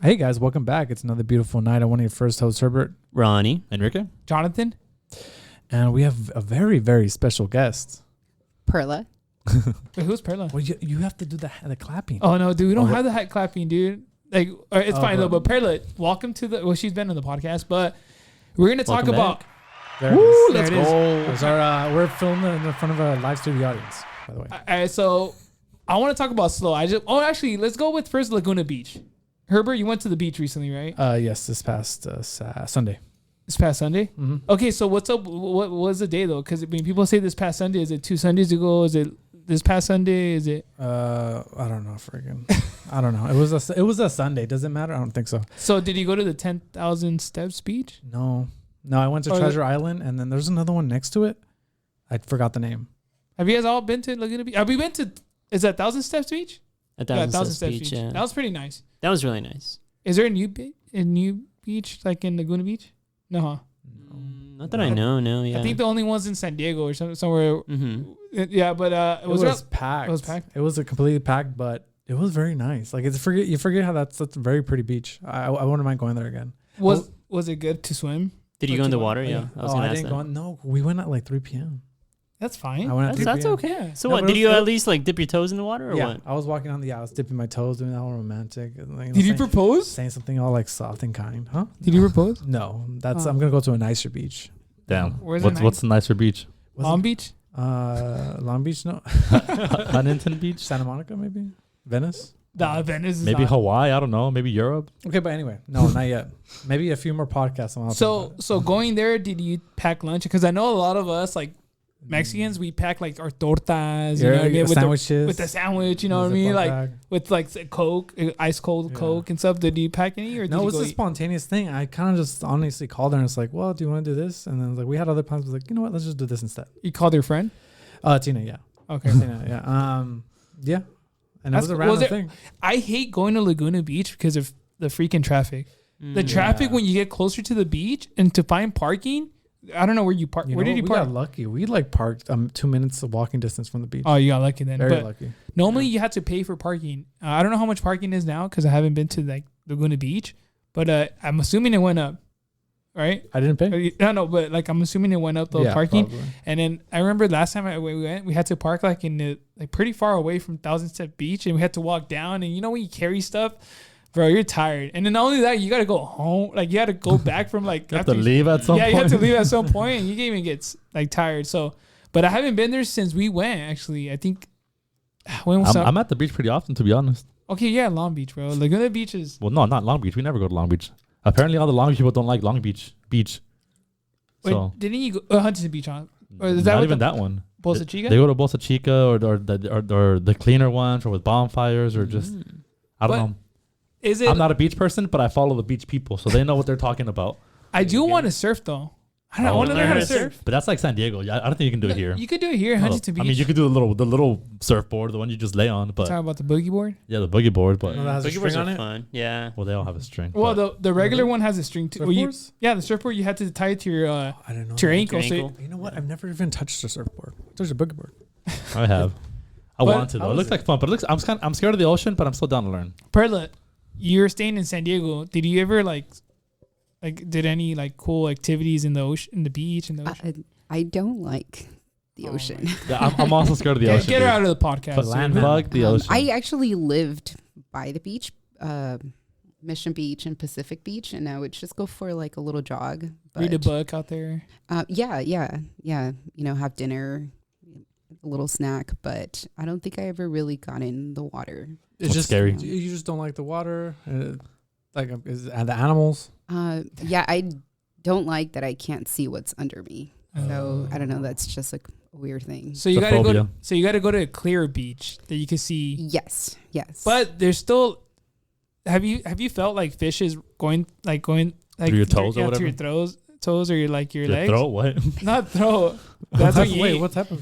Hey guys, welcome back. It's another beautiful night. I want your first host, Herbert, Ronnie, Enrique, Jonathan, and we have a very, very special guest. Perla. Wait, who's Perla? Well, you have to do the clapping. Oh no, dude, we don't have the hat clapping, dude. Like, it's fine though. but- But Perla, welcome to the. Well, she's been on the podcast, but we're gonna talk Welcome about. There it Woo, is. let's There it is. go. It's our, we're filming in front of a live studio audience, by the way. All right, so I want to talk about slow. Actually, let's go with first Laguna Beach. Herbert, you went to the beach recently, right? Yes, this past Sunday. This past Sunday. Mm-hmm. Okay, so what's up? What was the day though? Because I mean, people say this past Sunday. Is it 2 Sundays ago? Is it this past Sunday? Is it? I don't know, friggin'. I don't know. It was a Sunday. Does it matter? I don't think so. So did you go to the 10,000 Steps beach? No, I went to Treasure Island, and then there's another one next to it. I forgot the name. Have you guys all been to Laguna Beach? Have we been to? Is that 1,000 Steps beach? a thousand steps beach. Beach. Yeah, That was pretty nice. that was really nice. Is there a new beach like in Laguna Beach? No, huh? Not that I know. No, yeah. I think the only one's in San Diego or somewhere. Mm-hmm. Yeah, but It was packed. It was packed? It was completely packed, but it was very nice. Like you forget how that's a very pretty beach. I wouldn't mind going there again. Was it good to swim? Did you Or go in the to- water? Yeah, I was I gonna ask didn't that. go. No, we went at like 3 p.m. That's fine. I went at 3 That's p.m. okay. Yeah. So No, what? but Did it you was- at least like dip your toes in the water or Yeah, what? I was walking on I was dipping my toes, doing that all romantic. And, like, Did you saying, propose? saying something all like soft and kind? Huh? Did you propose? No, that's Oh. I'm gonna go to a nicer beach. Damn. Where's it What's the nicer beach? Was Long it- Beach? Long Beach? No, Huntington Beach? Santa Monica maybe. Venice. Nah, Venice is Maybe not. Hawaii? I don't know. Maybe Europe? Okay, but anyway, no, not yet. Maybe a few more podcasts. And I'll talk about it. So going there, did you pack lunch? Because I know a lot of us like Mexicans, we pack like our tortas, you know what I mean, with sandwiches with the sandwich, you know what I Ziploc mean, like bag. with like Coke, ice cold Yeah. Coke and stuff. Did you pack any or did No, it you was go a eat? spontaneous thing. I kind of just honestly called her and it's like, well, do you want to do this? And then like we had other plans. I was like, you know what? Let's just do this instead. You called your friend? Tina, yeah. Okay. Tina, yeah. Yeah. And it was a That's- random was it- thing. I hate going to Laguna Beach because of the freaking traffic. The Mm. traffic Yeah. when you get closer to the beach and to find parking. I don't know where you park. You Where know, did you we park? got lucky. We like parked 2 minutes of walking distance from the beach. Oh, you got lucky then. Very But lucky. normally you had to pay for parking. I don't know how much parking is now because I haven't been to like Laguna Beach, but I'm assuming it went up, right? I didn't pay. No, but like I'm assuming it went up the Yeah, parking. probably. And then I remember last time we went, we had to park like in the like pretty far away from Thousand Step Beach, and we had to walk down. And you know when you carry stuff, bro, you're tired. And then not only that, you got to go home. Like you had to go back from like You have to after leave at some yeah, point? you have to leave at some point, and you can't even get like tired. So, but I haven't been there since we went. Actually, I think when was I'm at the beach pretty often, to be honest. okay, yeah, Long Beach, bro. Laguna Beach is Well, no, not Long Beach. We never go to Long Beach. Apparently, all the Long Beach people don't like Long Beach. wait, So, didn't you go Huntington Beach on? Or is that not what even the- that one. Bolsa Chica? They go to Bolsa Chica or the cleaner ones or with bonfires or just, I don't But know. Is it? I'm not a beach person, but I follow the beach people, so they know what they're talking about. I do want to surf though. I don't know. I Oh, want to learn how to learn how to surf. But that's like San Diego. I don't think you can do it here. You could do it here in No, Huntington Beach. I mean, you could do the little surfboard, the one you just lay on, but Talking about the boogie board. yeah, the boogie board. But No, that has a Boogie boards string are on it? fun. Yeah. well, they all have a string. Well, but the regular one has a string too. Well, Surfboards? yeah, the surfboard you had to tie it to your I don't know. to your ankle. Your So ankle. You know what? I've never even touched a surfboard. There's a boogie board. I have. I But want to how though. It was looks it? like fun, but I'm scared of the ocean, but I'm still down to learn. Perla, you're staying in San Diego. Did you ever like did any like cool activities in the ocean, in the beach, in the ocean? I don't like the Oh ocean. my Yeah, I'm also scared of the ocean. Get her dude. out of the podcast. But land bug, the ocean. I actually lived by the beach, Mission Beach and Pacific Beach, and I would just go for like a little jog. Read a but, book out there. Yeah. You know, have dinner, a little snack, but I don't think I ever really got in the water. It's That's just scary. You just don't like the water, like the animals. Yeah, I don't like that I can't see what's under me. So I don't know. Oh. That's just like a weird thing. So you It's a gotta go. phobia. So you gotta go to a clear beach that you can see. Yes. But there's still. Have you felt like fish is going like Through your toes or yeah, whatever? to your toes or your Your legs? throat? What? Not throat. That's what you eat. What type of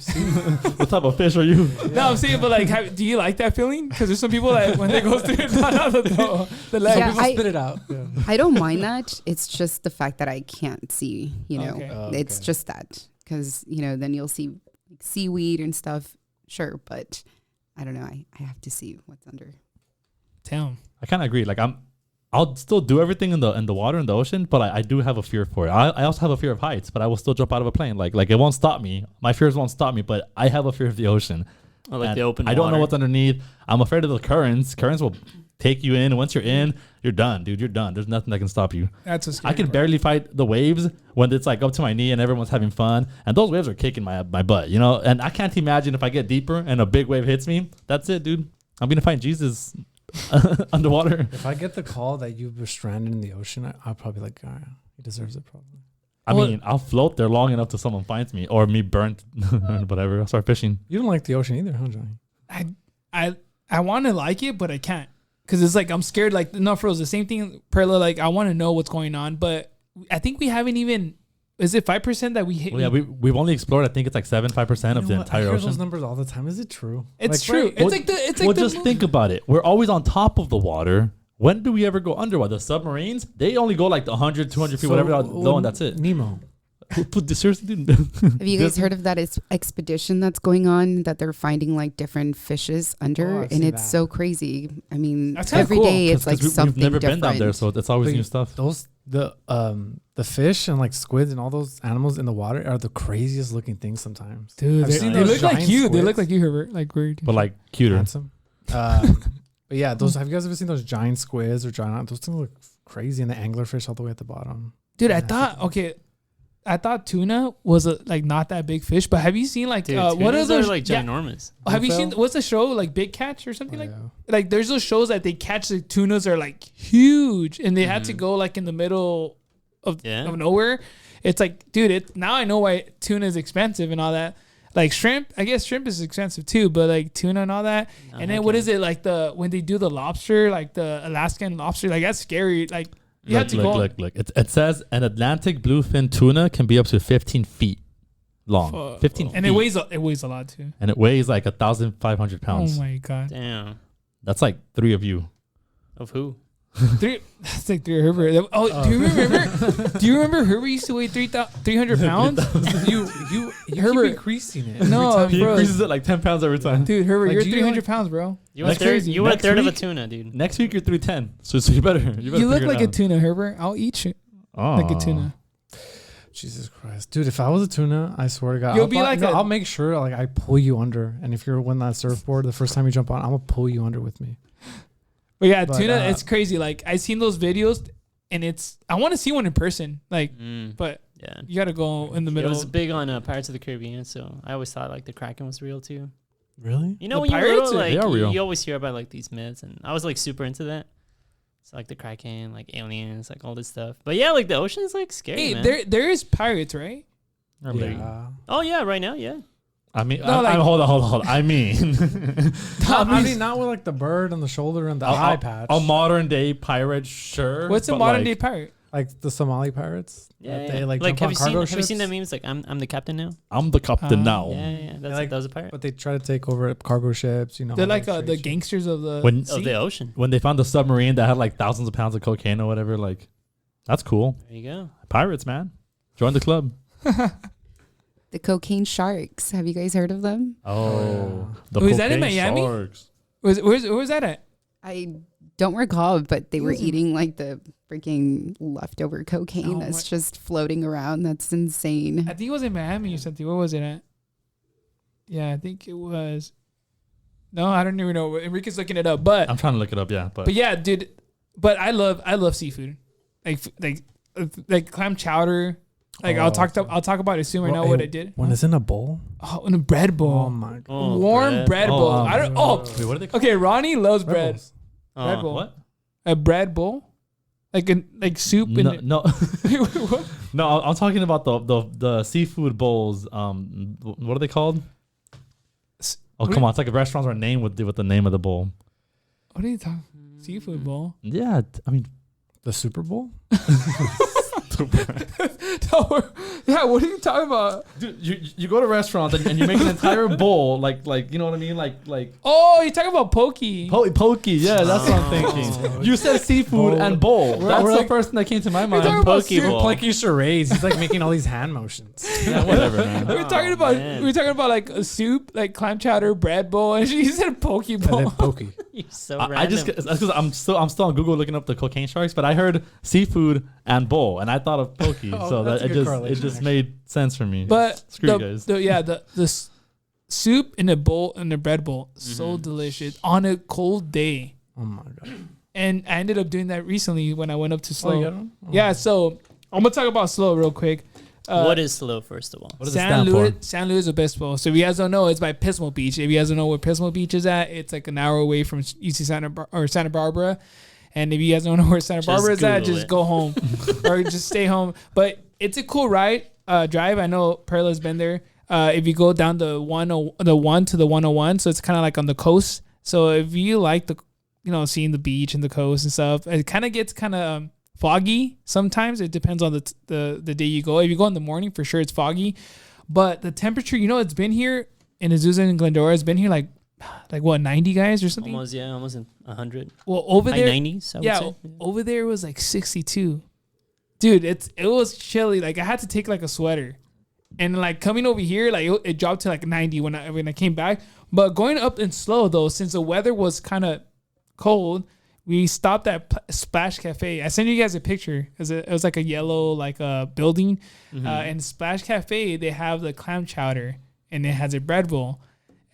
What type of fish are you? No, I'm saying, but like, do you like that feeling? Because there's some people that when they go through not the throat, the leg. Yeah, people I- spit it out? Yeah. I don't mind that. It's just the fact that I can't see, you know. Okay. Oh, It's okay. just that. Because, you know, then you'll see like, seaweed and stuff. Sure. But I don't know. I have to see what's under. Damn. I kind of agree. Like I'm I'll still do everything in the water in the ocean, but I do have a fear for it. I also have a fear of heights, but I will still jump out of a plane. Like it won't stop me. My fears won't stop me, but I have a fear of the ocean. Oh, like And the open I don't know water. what's underneath. I'm afraid of the currents. Currents will take you in. Once you're in, you're done, dude. You're done. There's nothing that can stop you. That's a scary I can part. barely fight the waves when it's like up to my knee and everyone's having fun. And those waves are kicking my butt, you know? And I can't imagine if I get deeper and a big wave hits me. That's it, dude. I'm going to find Jesus underwater. If I get the call that you were stranded in the ocean, I'll probably be like, oh, yeah, he deserves it probably. I mean, I'll float there long enough till someone finds me or me burnt, whatever. I'll start fishing. You don't like the ocean either, huh, Johnny? I want to like it, but I can't. Because it's like, I'm scared. Like, no, for real, it's the same thing, Perla. Like, I want to know what's going on, but I think we haven't even, is it 5% that we hit? Well, yeah, we've only explored, I think it's like 5% of the entire I hear ocean. those numbers all the time. Is it true? It's Like, true. right, It's like the, it's like Well, the just think about it. We're always on top of the water. When do we ever go underwater? The submarines, they only go like 100, 200 feet, whatever, low, and that's it. Nemo. Seriously, dude. Have you guys heard of that expedition that's going on that they're finding like different fishes under? Oh, I've and seen it's that. so crazy. I mean, That's kinda every cool, day it's like something we've never different. been down there, so it's always But new stuff. Those the fish and like squids and all those animals in the water are the craziest looking things sometimes. dude, I've they, seen they those look like giant you. They squids. look like you, Herbert. Like weird. But like cuter. Handsome. But yeah, those. Have you guys ever seen those giant squids or giant? Those things look crazy, and the anglerfish all the way at the bottom. Dude, I Yeah. thought tuna was like not that big fish, but have you seen like Dude, what are tunas those like yeah, ginormous. have you Bluefill? seen what's the show like Big Catch or something Oh, like yeah. like there's those shows that they catch the tunas are like huge and they had to Mhm. go like in the middle of Yeah. nowhere. It's like, dude, now I know why tuna is expensive and all that. Like shrimp, I guess shrimp is expensive too, but like tuna and all that. Oh, And then heck what yeah. is it like when they do the lobster, like the Alaskan lobster, like that's scary. Like you have to go. Look. It says an Atlantic bluefin tuna can be up to 15 feet long. Fuck. 15 feet. And it weighs a lot too. And it weighs like 1,500 pounds. Oh my god. Damn. That's like 3 of you. Of who? That's like 3 Herbert. Oh, do you remember? Do you remember Herbert used to weigh 300 pounds? you Herbert. keep increasing it. No, every time He bro. increases it like 10 pounds every time. Dude, Herbert, Like, you're do you 300 like- pounds, bro. You were Next third. week- You were a next third of a week- tuna, dude. Next week you're 310. So you better. You look figure it like a out. tuna, Herbert. I'll eat you like a tuna. Jesus Christ, dude! If I was a tuna, I swear to God, You'll be like a- I'll make sure like I pull you under, and if you're on that surfboard the first time you jump on, I'm gonna pull you under with me. But yeah, But, tuna, it's crazy. Like I seen those videos, and I want to see one in person. Like, but Yeah. you got to go in the It middle. was big on Pirates of the Caribbean, so I always thought like the Kraken was real too. Really? You know, The when you're pirates little, are- like They are real. you always hear about like these myths, and I was like super into that. So like the Kraken, like aliens, like all this stuff. But yeah, like the ocean is like scary, Hey, man. there is pirates, right? Yeah. Oh yeah, right now, yeah. I mean, No, like- hold on. I mean, I mean, not with like the bird on the shoulder and the eye patch. a modern day pirate, sure. What's a but, modern like, day pirate? Like the Somali pirates. Yeah, that yeah. They like like jump have on you cargo seen ships. that memes? Like I'm the captain now. I'm the captain now. Yeah. That's like- that was a pirate. But they try to take over cargo ships. You know, They're like the trade ships. gangsters of the When sea. Of the ocean. when they found the submarine that had like thousands of pounds of cocaine or whatever, like that's cool. There you go. Pirates, man, join the club. The cocaine sharks. Have you guys heard of them? Oh, the Was that in cocaine Miami? sharks. where was that at? I don't recall, but they were Listen. eating like the freaking leftover cocaine Oh that's my- just floating around. That's insane. I think it was in Miami or something. Where was it at? Yeah, I think it was. No, I don't even know. Enrique's looking it up, but I'm trying to look it up. Yeah, but yeah, dude. But I love seafood, like clam chowder. Like I'll talk about it soon. Right now, what I did. When it's in a bowl. Oh, in a bread Oh bowl. my god. Oh, Warm bread bowl. I don't. Oh, wait, what are they called? okay. Ronnie loves bread. Rebels. Bread bowl. What? A bread bowl, like soup No, and. no, What? no. I'm talking about the seafood bowls. What are they called? Oh, what come are- on! It's like a restaurants are named with the name of the bowl. What are you talking? Seafood bowl. Yeah, I mean, The Super Bowl. Yeah, what are you talking about? Dude, you go to restaurants and you make an entire bowl like you know what I mean, like Oh, you're talking about pokey. pokey. Yeah, that's what I'm thinking. You said seafood and bowl. That's the first thing that came to my mind. talking about Poke soup, bowl. Playing charades. He's like making all these hand motions. Yeah, whatever, man. We're talking about like a soup, like clam chowder, bread bowl, and she said poke And then bowl. pokey. You're so I random. just that's because I'm still on Google looking up the cocaine sharks, but I heard seafood and bowl, and I thought of pokey, Oh, so that's that a good it correlation, just actually. made sense for me. But Screw you guys. the soup in a bowl in a bread bowl, so Mm-hmm. delicious on a cold day. Oh my god. And I ended up doing that recently when I went up to Oh, Slow. you got him? Oh. Yeah, so I'm gonna talk about Slow real quick. What is slow, first of all? What does it stand for? San Luis Obispo. So if you guys don't know, it's by Pismo Beach. If you guys don't know where Pismo Beach is at, it's like an hour away from UC Santa Barbara. And if you guys don't know where Santa Just Barbara is at, Google just it. go home or just stay home. But it's a cool ride, drive. I know Perla's been there. If you go down the 1 to the 101, so it's kind of like on the coast. So if you like seeing the beach and the coast and stuff, it kind of gets kind of foggy sometimes. It depends on the day you go. If you go in the morning, for sure it's foggy. But the temperature, it's been here in Azusa and Glendora. It's been here like what, 90 guys or something? Almost in 100. Well, over High there, 90s, I would yeah, say. over there it was like 62. Dude, it was chilly. Like I had to take like a sweater. And like coming over here, like it dropped to like 90 when I came back. But going up in Slow though, since the weather was kind of cold, we stopped at Splash Cafe. I sent you guys a picture. It was like a yellow building. And Splash Cafe, they have the clam chowder and it has a bread bowl.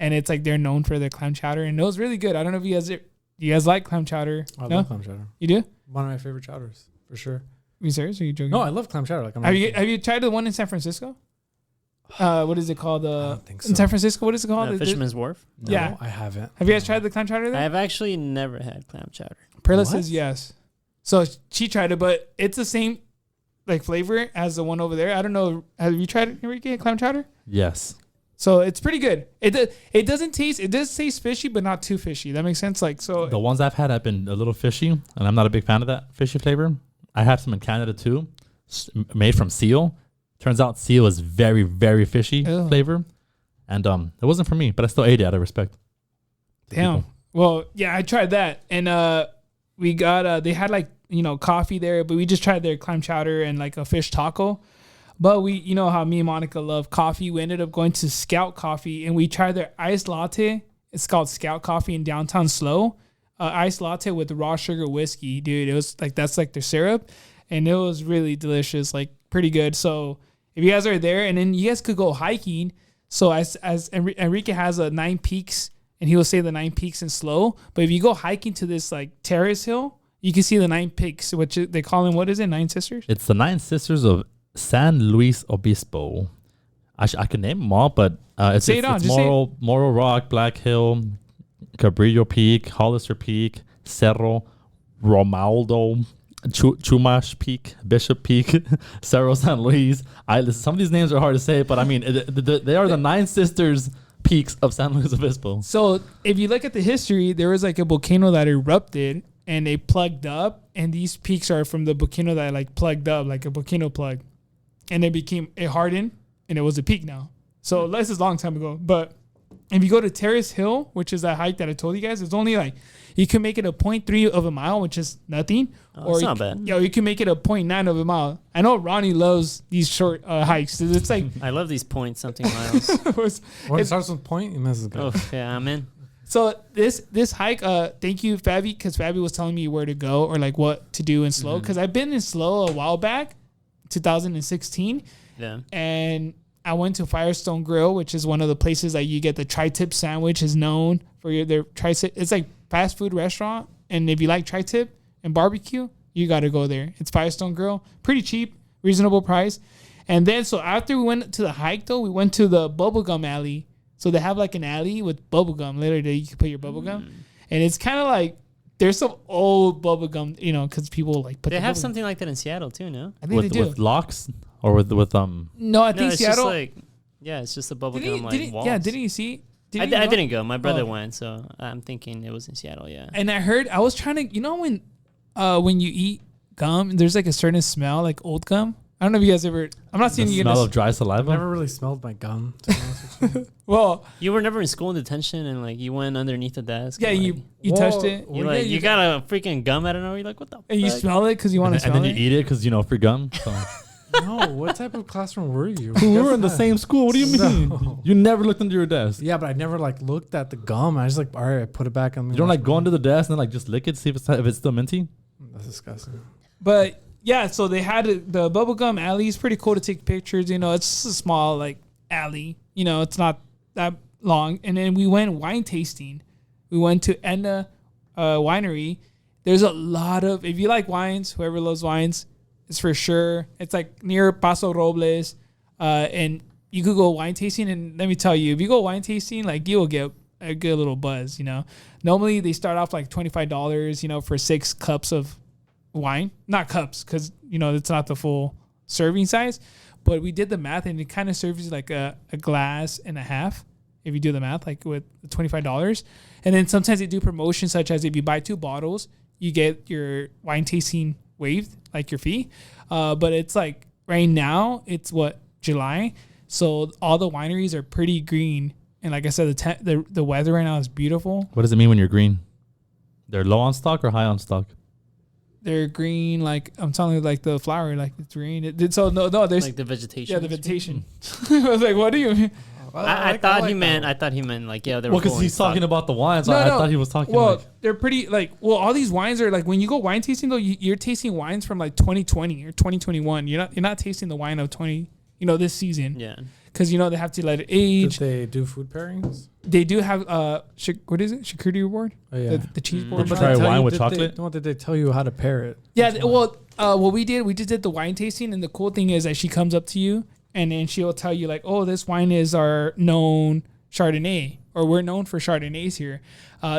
And it's like they're known for their clam chowder. And it was really good. I don't know if you guys like clam chowder. I No? love clam chowder. You do? One of my favorite chowders, for sure. Are you serious? Or are you joking? No, I love clam chowder. Like, Have you tried the one in San Francisco? What is it called? I don't think so. In San Francisco, what is it called? Fisherman's Wharf. No, Yeah. I haven't. Have you guys tried the clam chowder there? I've actually never had clam chowder. Perla What? says yes. So she tried it, but it's the same like flavor as the one over there. I don't know. Have you tried it, Enrique, clam chowder? Yes. So it's pretty good. It doesn't taste. It does taste fishy, but not too fishy. That makes sense. Like so. The ones I've had have been a little fishy, and I'm not a big fan of that fishy flavor. I had some in Canada too, made from seal. Turns out seal is very, very fishy Ew. flavor, and it wasn't for me. But I still ate it out of respect. to Damn. people. Well, yeah, I tried that, and we got they had like coffee there, but we just tried their clam chowder and like a fish taco. But we, how me and Monica love coffee. We ended up going to Scout Coffee and we tried their iced latte. It's called Scout Coffee in downtown Slow. Iced latte with raw sugar whiskey, dude. It was like that's like their syrup, and it was really delicious, like pretty good. So if you guys are there, and then you guys could go hiking. So as Enrique has a 9 peaks, and he will say the 9 peaks in Slow. But if you go hiking to this like terrace hill, you can see the 9 peaks, which they call them, what is it, 9 sisters? It's the 9 sisters of San Luis Obispo. I could name them all, but it's Say it on, it's just say Morro Rock, Black Hill, Cabrillo Peak, Hollister Peak, Cerro, Romaldo, Chumash Peak, Bishop Peak, Cerro San Luis. Some of these names are hard to say, but I mean, they are the 9 sisters peaks of San Luis Obispo. So if you look at the history, there was like a volcano that erupted and they plugged up, and these peaks are from the volcano that like plugged up, like a volcano plug, and it hardened and it was a peak now. So this is a long time ago. But if you go to Terrace Hill, which is that hike that I told you guys, it's only like you can make it a 0.3 of a mile, which is nothing. Oh, it's not bad. You can make it a 0.9 of a mile. I know Ronnie loves these short hikes. It's like I love these point something miles. When it starts with point, it messes good. Oh, yeah, I'm in. So this hike, thank you, Fabi, because Fabi was telling me where to go or like what to do in Slow. Because I've been in Slow a while back, 2016, Yeah. and I went to Firestone Grill, which is one of the places that you get the tri-tip sandwich, is known for their tri-tip. It's like fast food restaurant, and if you like tri-tip and barbecue, you got to go there. It's Firestone Grill, pretty cheap, reasonable price. And then so after we went to the hike though, we went to the bubblegum alley. So they have like an alley with bubblegum. Literally, you can put your bubblegum. And it's kind of like, there's some old bubblegum, because people like put They the have bubblegum. something like that in Seattle too, no? I think they do. With locks or with No, I No, think it's Seattle. just like, yeah, it's just a bubblegum like walls. Didn't you see? I didn't go. My brother Oh. went, so I'm thinking it was in Seattle, yeah. And I was trying to, when you eat gum. There's like a certain smell, like old gum. I don't know if you guys ever. I'm not The saying you smell guys. of dry I've saliva. never really smelled my gum. To be honest with you. Well, You were never in school in detention, and like you went underneath the desk. yeah, and, you like, you Whoa. touched it you Well, like yeah, you got a freaking gum out of nowhere. You're like, what the? and you fuck? smell it because you want to And smell then you it. eat it because free gum. So. No, what type of classroom were you? We were in the same school. What do you mean? No. You never looked under your desk. Yeah, but I never like looked at the gum. I just like, all right, I put it back on. You don't like go under the desk and then like just lick it, see if it's still minty. That's disgusting. But yeah, so they had the bubblegum alley is pretty cool to take pictures. You know, it's just a small like alley. You know, it's not that long. And then we went wine tasting. We went to Edna Winery. There's a lot of, if you like wines, whoever loves wines, it's for sure. It's like near Paso Robles. And you could go wine tasting. And let me tell you, if you go wine tasting, like you will get a good little buzz, you know. Normally they start off like $25, you know, for 6 cups of wine. Not cups, because, you know, it's not the full serving size. But we did the math, and it kind of serves you like a glass and a half, if you do the math, like with $25. And then sometimes they do promotions, such as if you buy 2 bottles, you get your wine tasting waived, like your fee. But it's like right now, it's July. So all the wineries are pretty green. And like I said, the weather right now is beautiful. What does it mean when you're green? They're low on stock or high on stock? They're green, like I'm telling you, like the flower, like it's green. So no, there's like the vegetation. yeah, the vegetation. I was like, what do you mean? I thought he meant like yeah, they were. Well, because full in he's stock. talking about the wine, so No, I no. thought he was talking Well, like they're pretty like all these wines are like when you go wine tasting though, you're tasting wines from like 2020 or 2021. You're not tasting the wine of this season. Yeah. Because they have to let it Did age. they do food pairings? They do have what is it? Charcuterie board? Oh yeah. The cheese Mm. board. Did you But try they tell wine you- with did chocolate? What did they tell you how to pair it? Yeah, Which one? well, what we just did the wine tasting, and the cool thing is that she comes up to you, and then she'll tell you like, oh, this wine is our known Chardonnay, or we're known for Chardonnays here.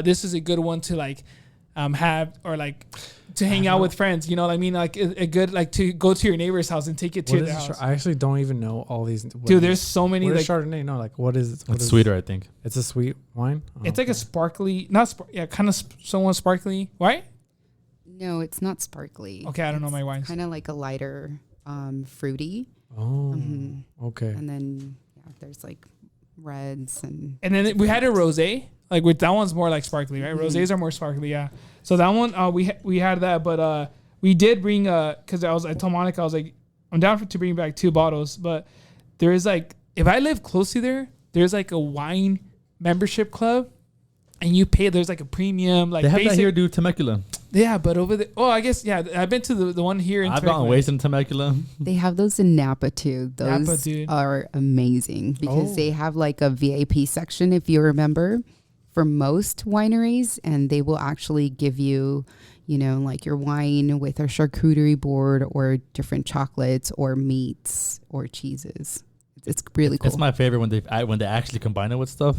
This is a good one to like have, or like to hang out with friends. You know what I mean? Like a good, like to go to your neighbor's house and take it to What their is house. I actually don't even know all these. Dude, there's so many. what Like is Chardonnay? No, like what is it? What it's is- sweeter, I think. It's a sweet wine. Oh, it's like a okay. sparkly, kind of somewhat sparkly, right? No, it's not sparkly. Okay, I don't know my wines. Kind of like a lighter, fruity. Oh, Mhm. okay. And then there's like reds and And then we had a rosé. Like with that one's more like sparkly, right? Mhm. Rosés are more sparkly, yeah. So that one, we had that, but we did bring because I told Monica, I was like, I'm down to bring back 2 bottles, but there is like, if I live close to there's like a wine membership club, and you pay. There's like a premium, like They have that basic- here, dude. Temecula. Yeah, but over there, I guess I've been to the one here in I've gotten Temecula. wasted in Temecula. they have those in Napa too. Those Napa, dude. are amazing because Oh. they have like a VIP section, if you remember, for most wineries, and they will actually give you, like your wine with a charcuterie board or different chocolates or meats or cheeses. It's really cool. It's my favorite when they actually combine it with stuff.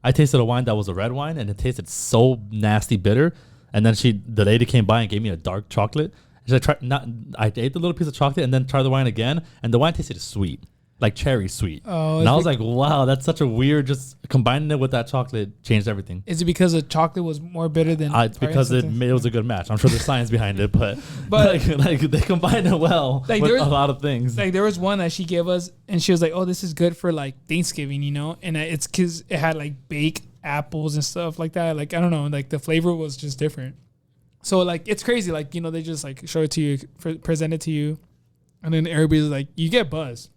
I tasted a wine that was a red wine, and it tasted so nasty bitter. And then the lady came by and gave me a dark chocolate. I ate the little piece of chocolate and then tried the wine again, and the wine tasted sweet, like cherry sweet. Oh, And I was like, wow, that's such a weird. Just combining it with that chocolate changed everything. is it because the chocolate was more bitter than? It's because it was a good match. I'm sure there's science behind it, but But- like they combined it well Like, with there was- a lot of things. Like there was one that she gave us, and she was like, "Oh, this is good for like Thanksgiving, and it's because it had like baked apples and stuff like that. Like I don't know, like the flavor was just different. So like it's crazy. Like they just like show it to you, present it to you, and then everybody's like, you get buzz,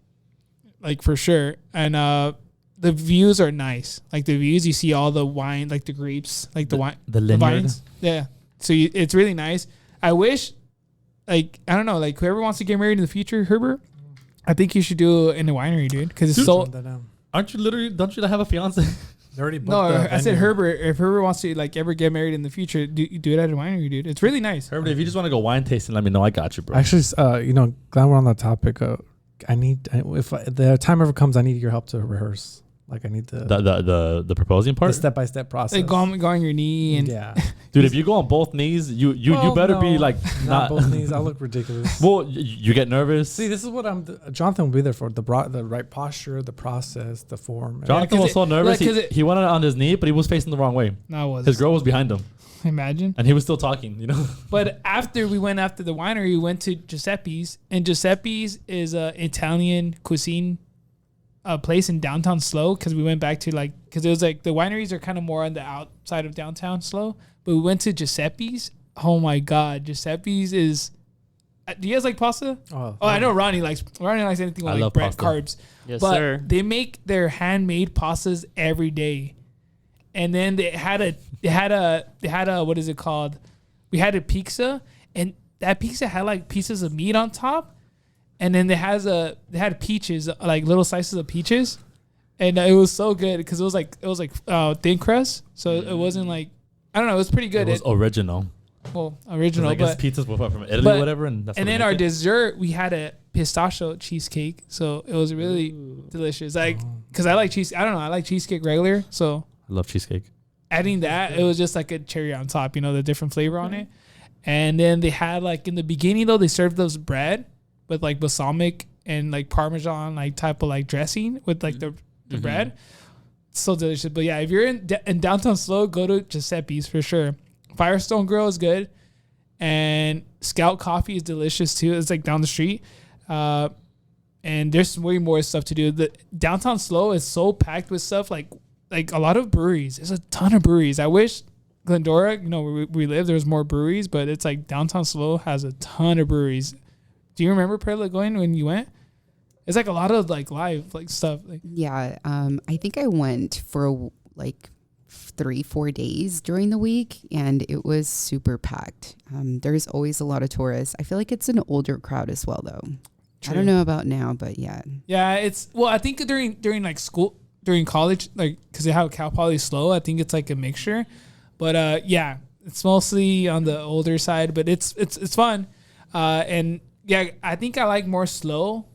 like for sure. And the views are nice. Like the views, you see all the wine, like the grapes, like the wine, the the vineyard. vines. Yeah. So it's really nice. I wish, like, I don't know, like whoever wants to get married in the future, Herbert, I think you should do it in a winery, dude. Because it's so. Don't you have a fiance? They already booked No, the I said venue. Herbert. If Herbert wants to like ever get married in the future, do it at a winery, dude. It's really nice. Herbert, if you just want to go wine tasting, let me know. I got you, bro. Actually, glad we're on that topic. If the time ever comes, I need your help to rehearse. Like I need to The proposing the part. step-by-step process. Like go on your knee and yeah, Dude, if you go on both knees, you Well, better be no, like not not. both knees. I look ridiculous. Well, you get nervous. See, this is what Jonathan will be there for: the right posture, the process, the form. Jonathan 'cause was it- so nervous. like, 'cause He went on his knee, but he was facing the wrong way. no, it was His girl was behind him, imagine. and he was still talking. You know. But after we went after the winery, we went to Giuseppe's, and Giuseppe's is a Italian cuisine place in downtown Slow, because we went back to because it was like the wineries are kind of more on the outside of downtown Slow, but we went to Giuseppe's. Oh my God, Giuseppe's is. Do you guys like pasta? Oh, I know Ronnie likes anything I with love like bread, pasta. carbs. Yes, But sir. they make their handmade pastas every day, and then they had a what is it called? We had a pizza, and that pizza had like pieces of meat on top, and then they had peaches, like little slices of peaches, and it was so good because it was like thin crust, so it wasn't like, I don't know, it was pretty good. It was original. Original, I guess but pizzas were from Italy but- or whatever, and that's. and what then they our make it. dessert, we had a pistachio cheesecake, so it was really delicious. Like, cause I like cheese. I don't know, I like cheesecake regular, so I love cheesecake. adding that, it was just like a cherry on top, the different flavor on it. And then they had like in the beginning though, they served those bread with like balsamic and like Parmesan like type of like dressing with like the bread. So delicious. But yeah, if you're in downtown Slow, go to Giuseppe's for sure. Firestone Grill is good, and Scout Coffee is delicious too. It's like down the street. And there's way more stuff to do. The downtown Slow is so packed with stuff, like a lot of breweries. There's a ton of breweries. I wish Glendora, where we live, there's more breweries, but it's like downtown Slow has a ton of breweries. Do you remember Perla going when you went? It's like a lot of like live like stuff. Like, Yeah, I think I went for like 3-4 days during the week, and it was super packed. There's always a lot of tourists. I feel like it's an older crowd as well, though. I don't know about now, but yeah. yeah, I think during like school, during college, like because they have Cal Poly Slow, I think it's like a mixture. But yeah, it's mostly on the older side, but it's fun. And yeah, I think I like more Slow,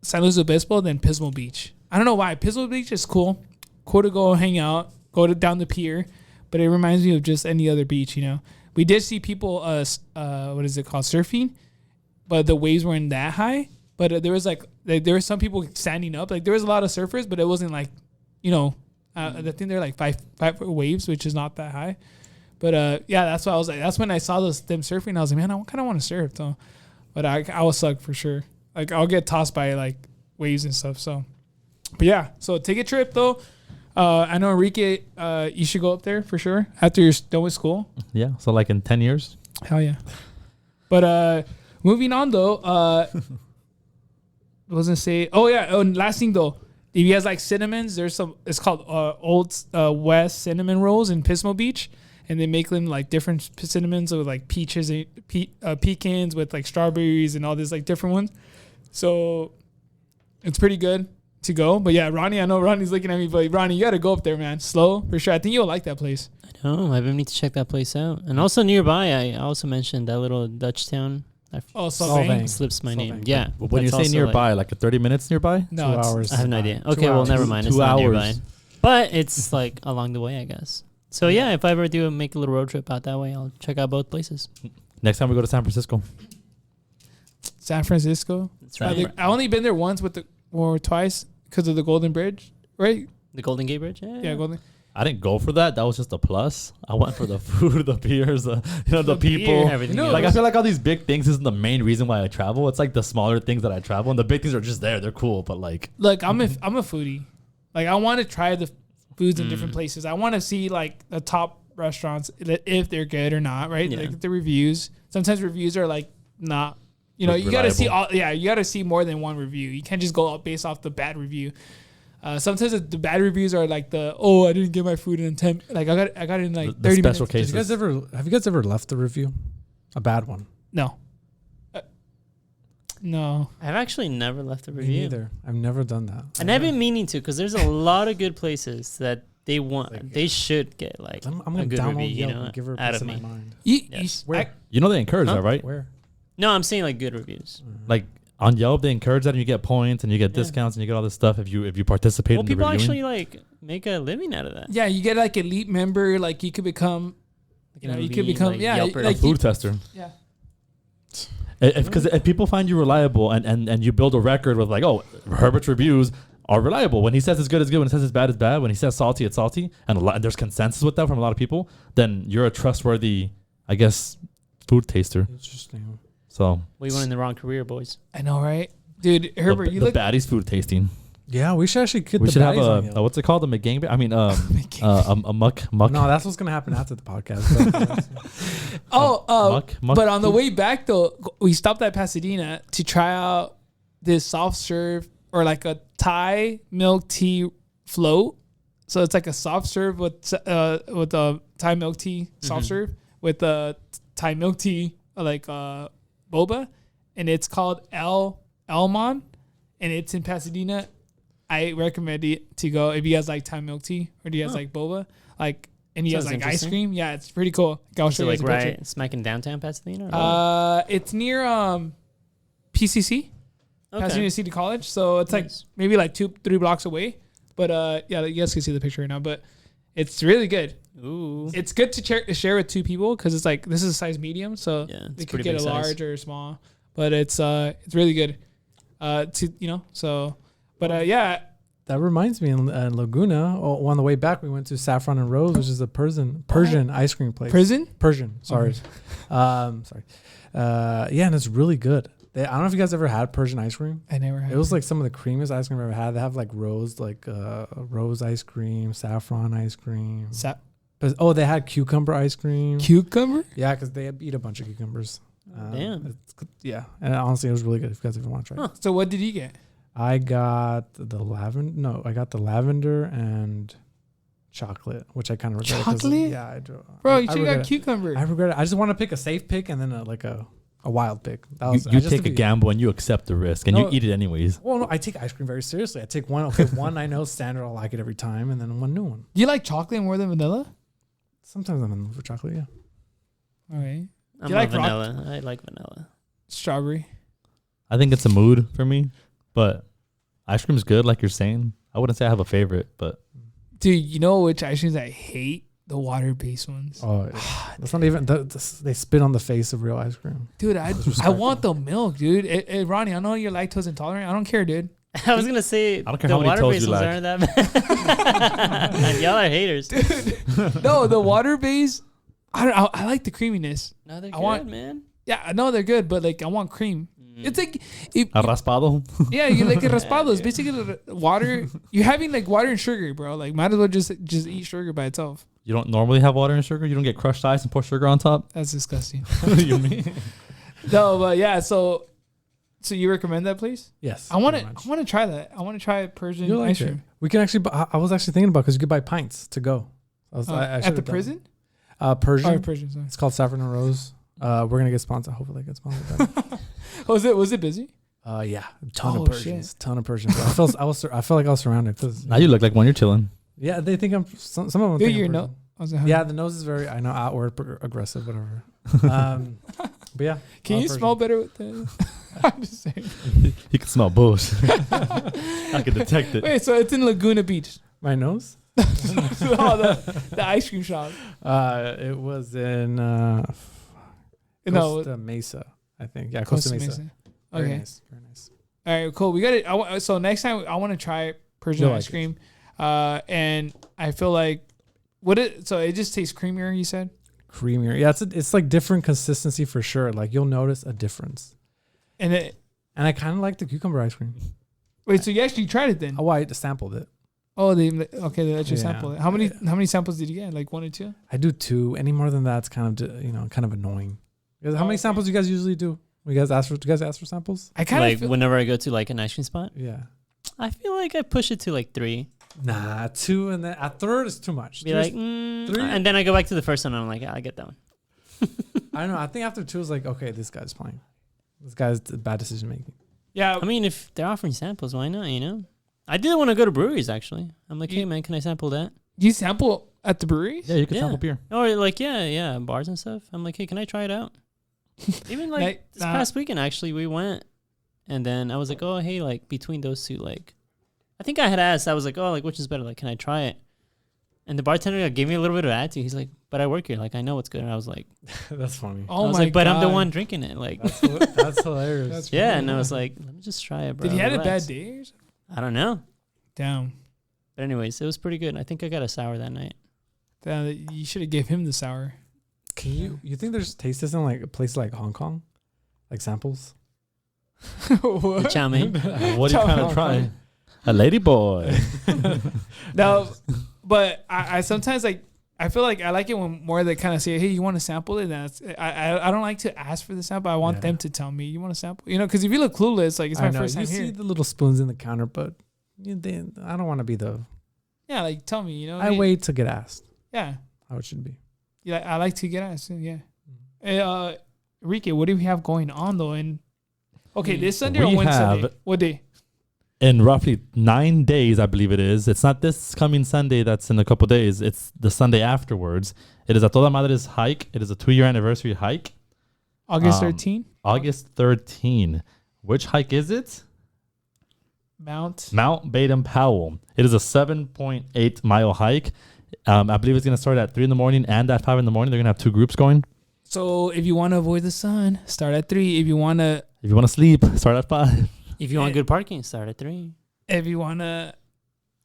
San Luis Obispo than Pismo Beach. I don't know why. Pismo Beach is cool to go hang out, down the pier, but it reminds me of just any other beach. We did see people what is it called, surfing, but the waves weren't that high. But there was there were some people standing up. Like there was a lot of surfers, but it wasn't like, I think they're like 5 waves, which is not that high. But yeah, that's why I was like, that's when I saw them surfing. I was like, man, I kind of want to surf though. But I will suck for sure. Like I'll get tossed by like waves and stuff. So, but yeah, so take a trip though. I know Enrique, you should go up there for sure after you're done with school. Yeah, so like in 10 years. Hell yeah. But moving on though, wasn't say. Oh yeah. Oh, and last thing though, if you guys like cinnamons, there's some. It's called Old West cinnamon rolls in Pismo Beach, and they make them like different cinnamons with like peaches, and pecans with like strawberries and all these like different ones. So it's pretty good to go. But yeah, Ronnie, I know Ronnie's looking at me, but Ronnie, you got to go up there, man. Slow for sure. I think you'll like that place. I know. I need to check that place out. And also nearby, I also mentioned that little Dutch town. Oh, Solvang. Solvang. Slips my name. Solvang. Yeah. When you that's say also, nearby, like a 30 minutes nearby? No, 2 it's- hours. I have no idea. 2 Okay, well, hours. never mind. It's 2 not hours. nearby. But it's like along the way, I guess. So yeah, if I ever do make a little road trip out that way, I'll check out both places. Next time we go to San Francisco. San Francisco. That's right. I only been there once or twice because of the Golden Bridge, right? The Golden Gate Bridge? Yeah, Golden. I didn't go for that. That was just a plus. I went for the food, the beers, the The people. beer, everything No, else. Like I feel like all these big things isn't the main reason why I travel. It's like the smaller things that I travel, and the big things are just there. They're cool, but like Look, I'm a foodie. Like I want to try the foods in different places. I want to see like the top restaurants if they're good or not, right? Yeah. Like the reviews. Sometimes reviews are like not. You Like got to see reliable. all. Yeah, you got to see more than one review. You can't just go based off the bad review. Sometimes the bad reviews are like I didn't get my food in 10. Like I got it in like The 30 special minutes. cases. Have you guys ever left a review? A bad one? No. No. I've actually never left a Me review. neither. I've never done that. And I've been meaning to, because there's a lot of good places that they should get like I'm a gonna good download review, Yelp and give her a out piece of of my me. mind. You, Yes. Where? you know they encourage Huh? that, right? Where? No, I'm saying like good reviews. Like on Yelp they encourage that, and you get points and you get discounts and you get all this stuff if you participate. Well, in the people reviewing. actually like make a living out of that. Yeah, you get like elite member. Like you could become. You know, you could Elite, become like, like Yelper. a food tester. Yeah. Because if people find you reliable and you build a record with like, oh, Herbert's reviews are reliable. When he says it's good, it's good. When he says it's bad, it's bad. When he says salty, it's salty. And there's consensus with that from a lot of people. Then you're a trustworthy, I guess, food taster. Interesting. So We went in the wrong career, boys. I know, right, dude? Herbert, you the look. Baddies food tasting. Yeah, we should actually get We the should have baddies on Yelp. what's it called? A McGangbang? I mean, a muck. No, that's what's gonna happen after the podcast. Muck But on the food? way back though, we stopped at Pasadena to try out this soft serve or like a Thai milk tea float. So it's like a soft serve with a Thai milk tea soft serve with a Thai milk tea like boba, and it's called El Elmon, and it's in Pasadena. I recommend it to go if you guys like Thai milk tea or do you guys like boba, like, and you guys Sounds like ice interesting. cream. Yeah, it's pretty cool. I'll Is show it you like guys a picture. right smack in downtown Pasadena? Or It's near PCC, Pasadena City College. So it's like Nice. maybe like 2-3 blocks away. But yeah, you guys can see the picture right now. But it's really good. Ooh. It's good to share with 2 people because it's like this is a size medium, so Yeah, it's they could pretty get a big size. large or a small. But it's really good. Yeah. That reminds me, in Laguna, on the way back, we went to Saffron and Rose, which is a Persian ice cream place. Persian, sorry. Sorry. Yeah, and it's really good. I don't know if you guys ever had Persian ice cream. I never had It was like some of the creamiest ice cream I've ever had. They have like rose ice cream, saffron ice cream. They had cucumber ice cream. Cucumber? Yeah, because they eat a bunch of cucumbers. Damn. Yeah, and honestly, it was really good if you guys ever want to try it. So what did you get? I got the lavender. No, I got the lavender and chocolate, which I kind of regret. Chocolate? Yeah, I do. Bro, you I should have regret got it. cucumber. I regret it. I just want to pick a safe pick and then a wild pick. That was, You take a gamble and you accept the risk and you No. eat it anyways. Well, no, I take ice cream very seriously. I take one I know standard, I'll like it every time, and then one new one. Do you like chocolate more than vanilla? Sometimes I'm in the mood for chocolate, yeah. All right. I'm you a like rock- vanilla. I like vanilla. Strawberry. I think it's a mood for me, but ice cream's good, like you're saying. I wouldn't say I have a favorite, but Dude, you know which ice creams I hate? The water-based ones. Oh, that's not even. They spit on the face of real ice cream. Dude, I want the milk, dude. Ronnie, I know you're lactose intolerant. I don't care, dude. I was gonna say I don't care the how many toes water-based you ones like. aren't that bad. Y'all are haters. No, the water-based, I like the creaminess. No, they're I good, want- man. Yeah, I know they're good, but like I want cream. It's like, a raspado. yeah, you like a raspado. It's basically water. You're having like water and sugar, bro. Like might as well just eat sugar by itself. You don't normally have water and sugar? You don't get crushed ice and pour sugar on top? That's disgusting. What do you mean? No, but yeah. So you recommend that place? Yes. I want very to. much. I want to try that. I want to try Persian You'll like ice it. cream. We can actually. I was actually thinking about because you could buy pints to go. I At should've the done- prison? Persian. Oh, Persian. Sorry. It's called Saffron and Rose. We're gonna get sponsored. Hopefully, get sponsored. Was it busy? Yeah, ton Oh, of Persians. Ton of Persians. I felt like I was surrounded. 'Cause, Now you look like one you're chilling. yeah, they think I'm. Some of them Dude, think your I'm no- Persian. I was like, Yeah, the nose is very. I know outward aggressive, whatever. But yeah, Can I'm you Persian. smell better with the? I'm just saying. You can smell bullshit. I can detect it. Wait, so it's in Laguna Beach. My nose? Oh, the ice cream shop. It was in No, Costa Mesa, I think. Yeah, Costa Mesa. Very Okay. nice. Very nice. All right, cool. We got it. So next time I want to try Persian You'll ice like it. cream, and I feel like so it just tastes creamier. You said. Creamier. Yeah, it's like different consistency for sure. Like you'll notice a difference. And And I kind of like the cucumber ice cream. wait, so you actually tried it then? Oh, I sampled it. Oh, they let you Yeah. sample it. How many samples did you get? Like 1 or 2? I do 2. Any more than that's kind of annoying. Because how many samples do you guys usually do? Do you guys ask for samples? I kind Like of feel, whenever I go to like an ice cream spot, Yeah. I feel like I push it to like 3. Nah, 2 and then a third is too much. Be There's- like, 3. and then I go back to the first one and I'm like, I get that one. I don't know. I think after 2 is like, okay, this guy's playing. This guy's bad decision making. yeah. I mean, if they're offering samples, why not? You know, I didn't want to go to breweries actually. I'm like, hey man, can I sample that? You sample at the breweries? Yeah, you can Yeah. sample beer. Or like, yeah, bars and stuff. I'm like, hey, can I try it out? Even like this Nah. past weekend, actually, we went And then I was like, oh, hey, like between those two, like, I think I had asked, I was like, oh, like, which is better? Like, can I try it? And the bartender like, gave me a little bit of attitude. He's like, but I work here. Like, I know what's good. And I was like, That's funny. Oh I was my like, but I'm the God. one drinking it. Like, That's hilarious. That's yeah. really And I was funny. like, let me just try it, bro. Did he have a Relax. bad day? Or something? I don't know. Damn. But anyways, it was pretty good. I think I got a sour that night. Damn, you should have gave him the sour. Can you think there's taste testing like a place like Hong Kong, like samples? The What? chow mein. What are you trying to try? A lady boy. No, but I sometimes like I feel like I like it when more they kind of say, hey, you want to sample it? That's I don't like to ask for the sample. I want Yeah. them to tell me, you want to sample? You know, because if you look clueless, like it's my I know first you time see here. the little spoons in the counter, but I don't want to be the. Yeah, like tell me, you know. I wait to get asked Yeah, how it should be. yeah. I like to get asked. Yeah. Hey, Enrique, what do we have going on though? And okay, this Sunday or We when Sunday? have- What day? In roughly 9 days, I believe it is. It's not this coming Sunday that's in a couple days. It's the Sunday afterwards. It is a Toda Madres hike. It is a 2-year anniversary hike. August Um, 13th. August 13. Which hike is it? Mount. Mount Baden Powell. It is a 7.8 mile hike. I believe it's going to start at 3 in the morning and at 5 in the morning. They're going to have 2 groups going. So if you want to avoid the sun, start at 3. If you want to, If you want to sleep, start at 5. If you want good parking, start at 3. if you want to,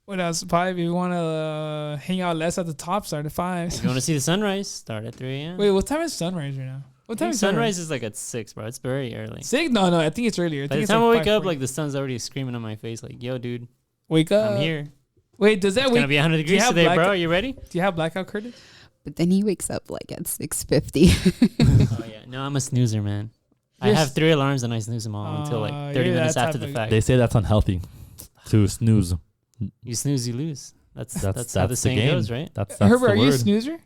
what else? 5. If you want to hang out less at the top, start at 5. If you want to see the sunrise, start at 3 a.m. Wait, what time is sunrise right now? What I time think is sunrise is like at 6, bro. It's very early. 6? No, I think it's earlier. I By think the it's time I like wake up, 5:40. like the sun's already screaming on my face, like, yo, dude, wake up. I'm here. Wait, does that It's wake? gonna be 100 you degrees have today, black- bro. Are you ready? Do you have blackout curtains? But then he wakes up like at 6:50. Oh yeah. No, I'm a snoozer, man. I You're have s- 3 alarms and I snooze them all until like 30 you're minutes that after type the of- fact. They say that's unhealthy to snooze. You snooze, you lose. That's how the the saying game. goes, right? That's Herbert, the are you a word. snoozer?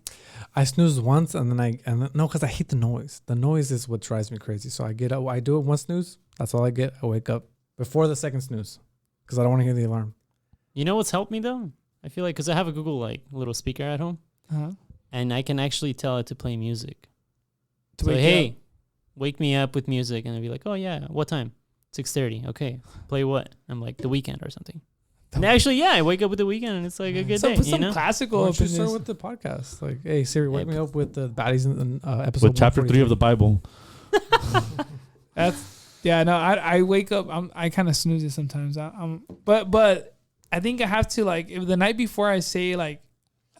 I snooze once and then no, because I hate the noise. The noise is what drives me crazy. So I get up, I do it one snooze. That's all I get. I wake up before the second snooze because I don't want to hear the alarm. You know what's helped me though? I feel like because I have a Google like little speaker at home, Uh-huh. and I can actually tell it to play music. To So wake you hey, up. wake me up with music, and I'll be like, oh yeah, what time? 6:30. Okay, play what? I'm like The Weekend or something. And actually, yeah, I wake up with The Weekend, and it's like a good So day. put You some know? classical Why up don't you in start this. with the podcast? Like, hey Siri, wake Yeah, me up with the baddies in episode. With chapter 3 of the Bible. That's yeah. No, I wake up. I kind of snooze it sometimes. But I think I have to like if the night before I say like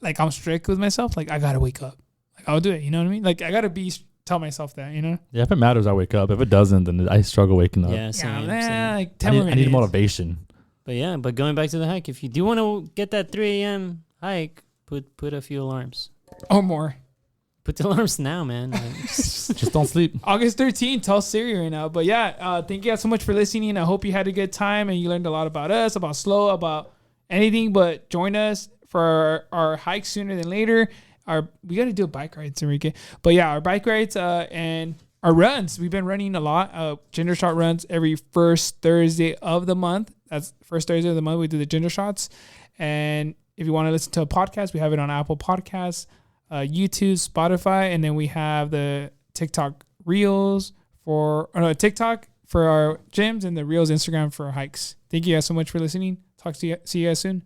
I'm strict with myself. Like I gotta wake up. Like I'll do it. You know what I mean? Like I gotta tell myself that. You know? Yeah, if it matters, I wake up. If it doesn't, then I struggle waking up. Yeah, same, yeah, same. like I 10 need, more I need minutes. motivation. But yeah, but going back to the hike, if you do want to get that 3 a.m. hike, put a few alarms. or more. Put the alarms now, man. Like, Just don't sleep. August 13th, tell Siri right now. But yeah, thank you guys so much for listening. I hope you had a good time and you learned a lot about us, about Slow, about anything. But join us for our hike sooner than later. We got to do a bike rides, Enrique. But yeah, our bike rides and our runs. We've been running a lot. Ginger shot runs every first Thursday of the month. That's first Thursday of the month. We do the ginger shots. And if you want to listen to a podcast, we have it on Apple Podcasts, YouTube, Spotify, and then we have the TikTok Reels TikTok for our gyms and the Reels Instagram for our hikes. Thank you guys so much for listening. See you guys soon.